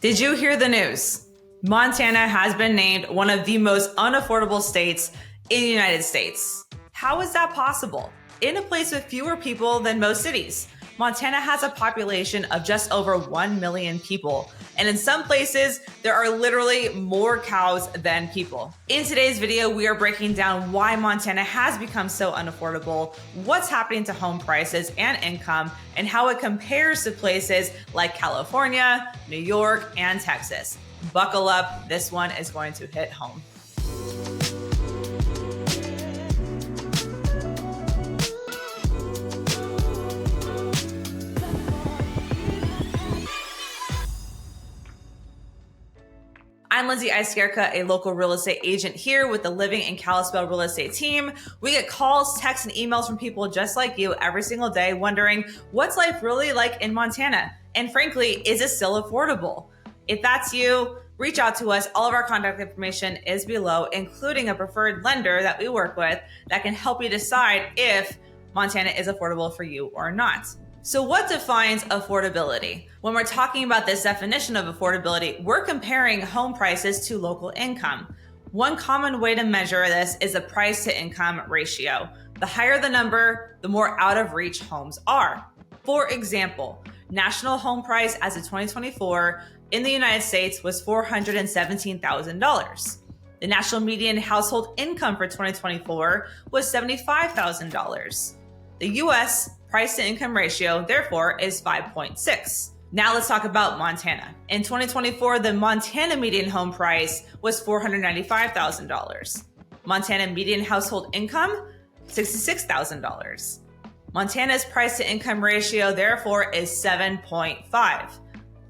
Did you hear the news? Montana has been named one of the most unaffordable states in the United States. How is that possible? In a place with fewer people than most cities, Montana has a population of just over 1 million people. And in some places, there are literally more cows than people. In today's video, we are breaking down why Montana has become so unaffordable, what's happening to home prices and income, and how it compares to places like California, New York, and Texas. Buckle up, this one is going to hit home. I'm Lindsay Iskerka, a local real estate agent here with the Living in Kalispell real estate team. We get calls, texts, and emails from people just like you every single day wondering, what's life really like in Montana? And frankly, is it still affordable? If that's you, reach out to us. All of our contact information is below, including a preferred lender that we work with that can help you decide if Montana is affordable for you or not. So what defines affordability? When we're talking about this definition of affordability, we're comparing home prices to local income. One common way to measure this is the price to income ratio. The higher the number, the more out of reach homes are. For example, national home price as of 2024 in the United States was $417,000. The national median household income for 2024 was $75,000. The U.S. price to income ratio, therefore, is 5.6. Now let's talk about Montana. In 2024, the Montana median home price was $495,000. Montana median household income, $66,000. Montana's price to income ratio, therefore, is 7.5.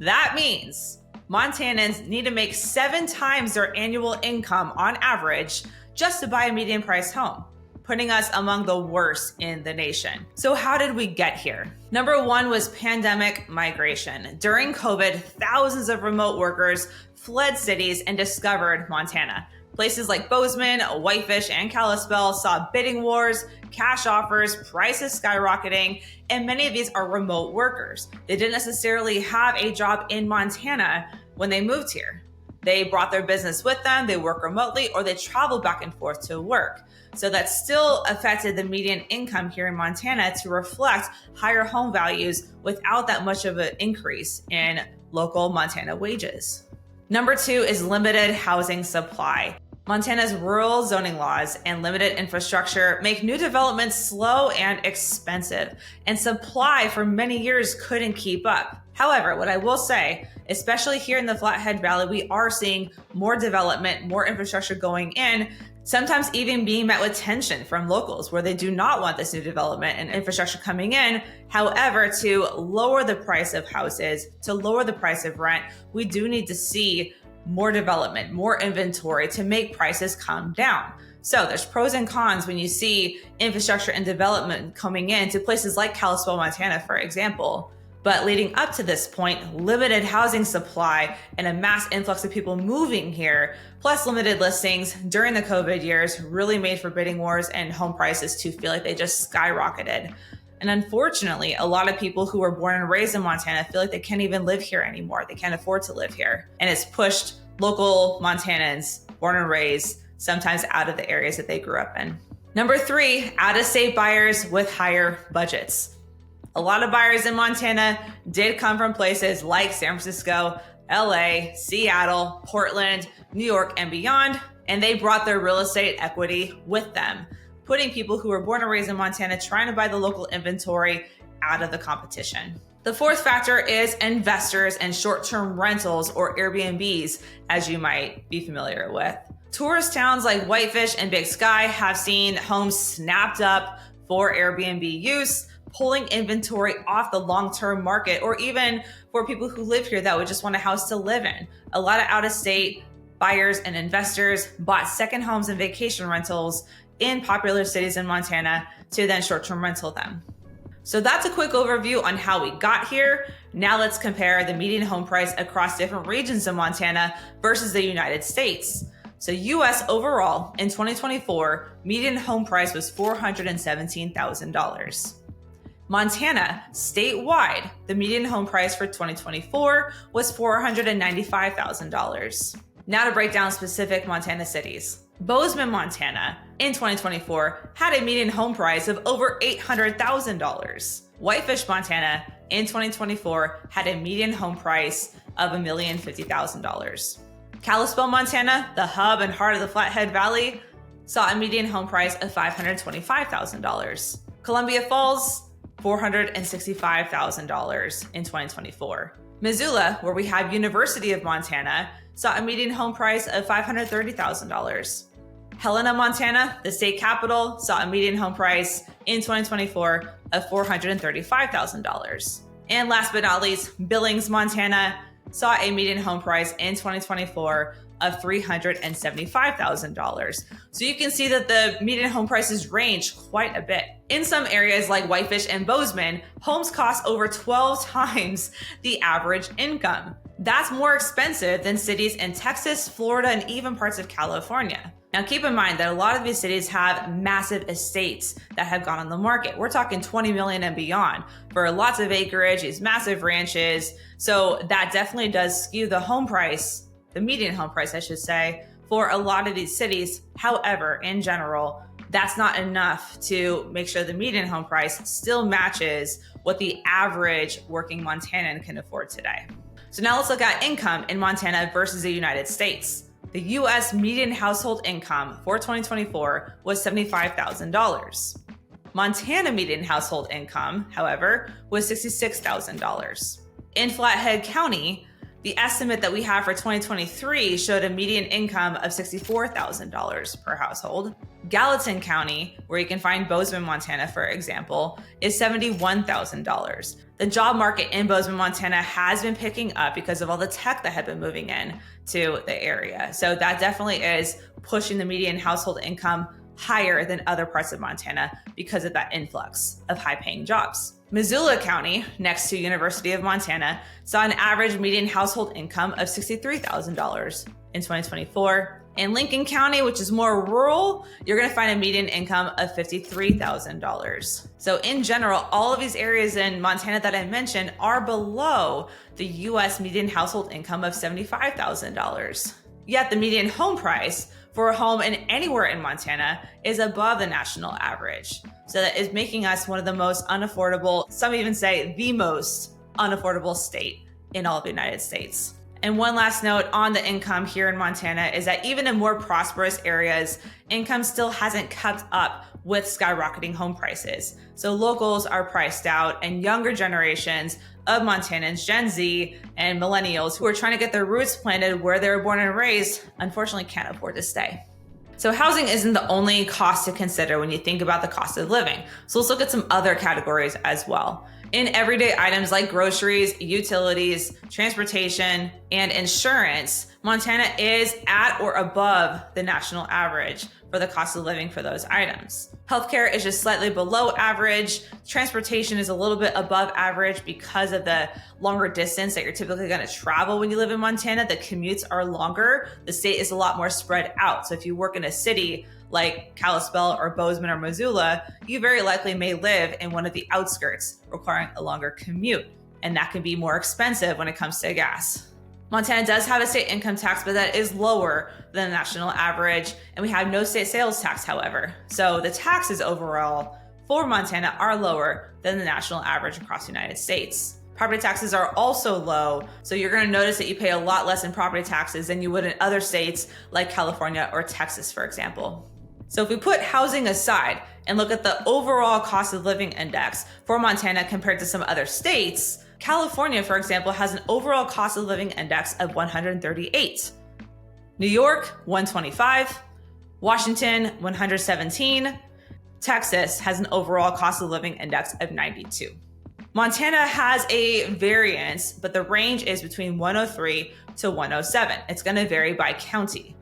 That means Montanans need to make 7 times their annual income on average just to buy a median priced home, putting us among the worst in the nation. So how did we get here? Number one was pandemic migration. During COVID, thousands of remote workers fled cities and discovered Montana. Places like Bozeman, Whitefish, and Kalispell saw bidding wars, cash offers, prices skyrocketing, and many of these are remote workers. They didn't necessarily have a job in Montana when they moved here. They brought their business with them, they work remotely, or they travel back and forth to work. So that still affected the median income here in Montana to reflect higher home values without that much of an increase in local Montana wages. Number two is limited housing supply. Montana's rural zoning laws and limited infrastructure make new developments slow and expensive, and supply for many years couldn't keep up. However, what I will say, especially here in the Flathead Valley, we are seeing more development, more infrastructure going in, sometimes even being met with tension from locals where they do not want this new development and infrastructure coming in. However, to lower the price of houses, to lower the price of rent, we do need to see more development, more inventory to make prices come down. So there's pros and cons when you see infrastructure and development coming in to places like Kalispell, Montana, for example. But leading up to this point, limited housing supply and a mass influx of people moving here, plus limited listings during the COVID years, really made for bidding wars and home prices to feel like they just skyrocketed. And unfortunately, a lot of people who were born and raised in Montana feel like they can't even live here anymore. They can't afford to live here. And it's pushed local Montanans, born and raised, sometimes out of the areas that they grew up in. Number three, out-of-state buyers with higher budgets. A lot of buyers in Montana did come from places like San Francisco, LA, Seattle, Portland, New York, and beyond, and they brought their real estate equity with them, putting people who were born and raised in Montana trying to buy the local inventory out of the competition. The fourth factor is investors and short-term rentals, or Airbnbs, as you might be familiar with. Tourist towns like Whitefish and Big Sky have seen homes snapped up for Airbnb use, pulling inventory off the long-term market, or even for people who live here that would just want a house to live in. A lot of out-of-state buyers and investors bought second homes and vacation rentals in popular cities in Montana to then short-term rental them. So that's a quick overview on how we got here. Now let's compare the median home price across different regions of Montana versus the United States. So US overall in 2024, median home price was $417,000. Montana, statewide, the median home price for 2024 was $495,000. Now to break down specific Montana cities. Bozeman, Montana, in 2024 had a median home price of over $800,000. Whitefish, Montana, in 2024 had a median home price of $1,050,000. Kalispell, Montana, the hub and heart of the Flathead Valley, saw a median home price of $525,000. Columbia Falls, $465,000 in 2024. Missoula, where we have University of Montana, saw a median home price of $530,000. Helena, Montana, the state capital, saw a median home price in 2024 of $435,000. And last but not least, Billings, Montana, saw a median home price in 2024 of $375,000. So you can see that the median home prices range quite a bit. In some areas like Whitefish and Bozeman, homes cost over 12 times the average income. That's more expensive than cities in Texas, Florida, and even parts of California. Now keep in mind that a lot of these cities have massive estates that have gone on the market. We're talking 20 million and beyond for lots of acreage, these massive ranches. So that definitely does skew the home price, the median home price, I should say, for a lot of these cities. However, in general, that's not enough to make sure the median home price still matches what the average working Montanan can afford today. So now let's look at income in Montana versus the United States. The US median household income for 2024 was $75,000. Montana median household income, however, was $66,000. In Flathead County, the estimate that we have for 2023 showed a median income of $64,000 per household. Gallatin County, where you can find Bozeman, Montana, for example, is $71,000. The job market in Bozeman, Montana has been picking up because of all the tech that had been moving in to the area. So that definitely is pushing the median household income higher than other parts of Montana because of that influx of high-paying jobs. Missoula County, next to University of Montana, saw an average median household income of $63,000 in 2024. In Lincoln County, which is more rural, you're going to find a median income of $53,000. So in general, all of these areas in Montana that I mentioned are below the US median household income of $75,000. Yet the median home price for a home in anywhere in Montana is above the national average. So that is making us one of the most unaffordable, some even say the most unaffordable state in all of the United States. And one last note on the income here in Montana is that even in more prosperous areas, income still hasn't kept up with skyrocketing home prices. So locals are priced out, and younger generations of Montanans, Gen Z and millennials who are trying to get their roots planted where they were born and raised, unfortunately can't afford to stay. So housing isn't the only cost to consider when you think about the cost of living. So let's look at some other categories as well. In everyday items like groceries, utilities, transportation, and insurance, Montana is at or above the national average for the cost of living for those items. Healthcare is just slightly below average. Transportation is a little bit above average because of the longer distance that you're typically going to travel when you live in Montana. The commutes are longer. The state is a lot more spread out. So if you work in a city like Kalispell or Bozeman or Missoula, you very likely may live in one of the outskirts, requiring a longer commute. And that can be more expensive when it comes to gas. Montana does have a state income tax, but that is lower than the national average. And we have no state sales tax, however. So the taxes overall for Montana are lower than the national average across the United States. Property taxes are also low, so you're going to notice that you pay a lot less in property taxes than you would in other states like California or Texas, for example. So if we put housing aside and look at the overall cost of living index for Montana compared to some other states, California, for example, has an overall cost of living index of 138. New York, 125. Washington, 117. Texas has an overall cost of living index of 92. Montana has a variance, but the range is between 103 to 107. It's going to vary by county.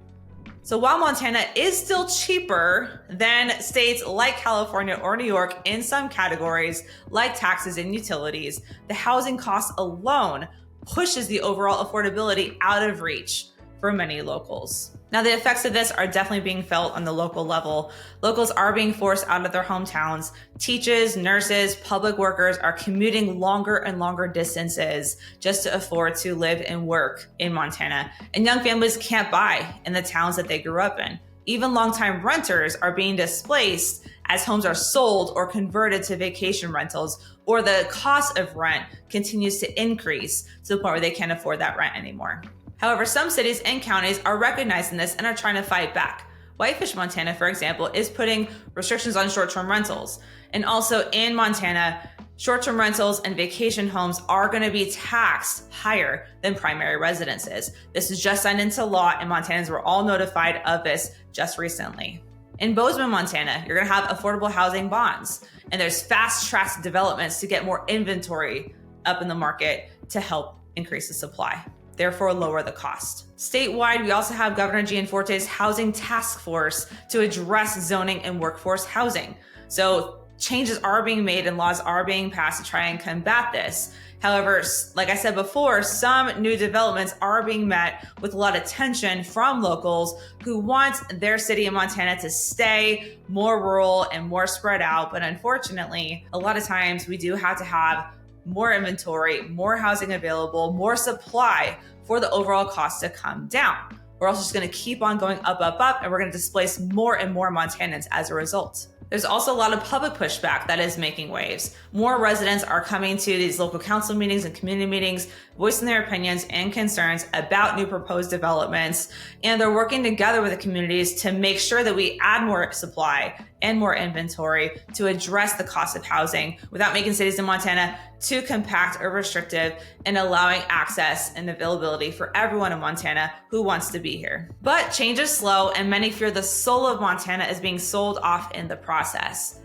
So while Montana is still cheaper than states like California or New York in some categories like taxes and utilities, the housing cost alone pushes the overall affordability out of reach for many locals. Now, the effects of this are definitely being felt on the local level. Locals are being forced out of their hometowns. Teachers, nurses, public workers are commuting longer and longer distances just to afford to live and work in Montana. And young families can't buy in the towns that they grew up in. Even longtime renters are being displaced as homes are sold or converted to vacation rentals, or the cost of rent continues to increase to the point where they can't afford that rent anymore. However, some cities and counties are recognizing this and are trying to fight back. Whitefish, Montana, for example, is putting restrictions on short-term rentals. And also in Montana, short-term rentals and vacation homes are going to be taxed higher than primary residences. This is just signed into law, and Montanans were all notified of this just recently. In Bozeman, Montana, you're going to have affordable housing bonds, and there's fast-track developments to get more inventory up in the market to help increase the supply, therefore lower the cost. Statewide, we also have Governor Gianforte's Housing Task Force to address zoning and workforce housing. So changes are being made and laws are being passed to try and combat this. However, like I said before, some new developments are being met with a lot of tension from locals who want their city of Montana to stay more rural and more spread out. But unfortunately, a lot of times we do have to have more inventory, more housing available, more supply for the overall cost to come down. We're also just going to keep on going up, and we're going to displace more and more Montanans as a result. There's also a lot of public pushback that is making waves. More residents are coming to these local council meetings and community meetings, voicing their opinions and concerns about new proposed developments. And they're working together with the communities to make sure that we add more supply and more inventory to address the cost of housing without making cities in Montana too compact or restrictive, and allowing access and availability for everyone in Montana who wants to be here. But change is slow, and many fear the soul of Montana is being sold off in the process.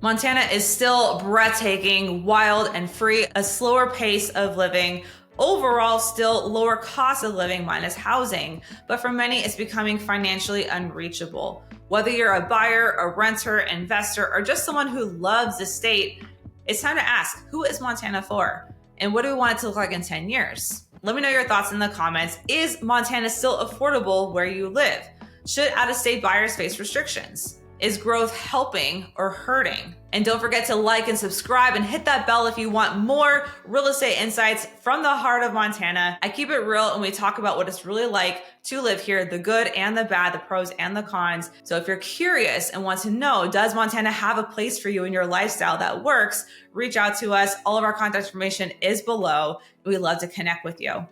Montana is still breathtaking, wild, and free, a slower pace of living, overall still lower cost of living minus housing, but for many it's becoming financially unreachable. Whether you're a buyer, a renter, investor, or just someone who loves the state, it's time to ask, who is Montana for? And what do we want it to look like in 10 years? Let me know your thoughts in the comments. Is Montana still affordable where you live? Should out-of-state buyers face restrictions? Is growth helping or hurting? And don't forget to like and subscribe and hit that bell if you want more real estate insights from the heart of Montana. I keep it real and we talk about what it's really like to live here, the good and the bad, the pros and the cons. So if you're curious and want to know, does Montana have a place for you in your lifestyle that works? Reach out to us. All of our contact information is below. We'd love to connect with you.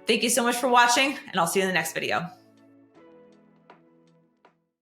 Thank you so much for watching, and I'll see you in the next video.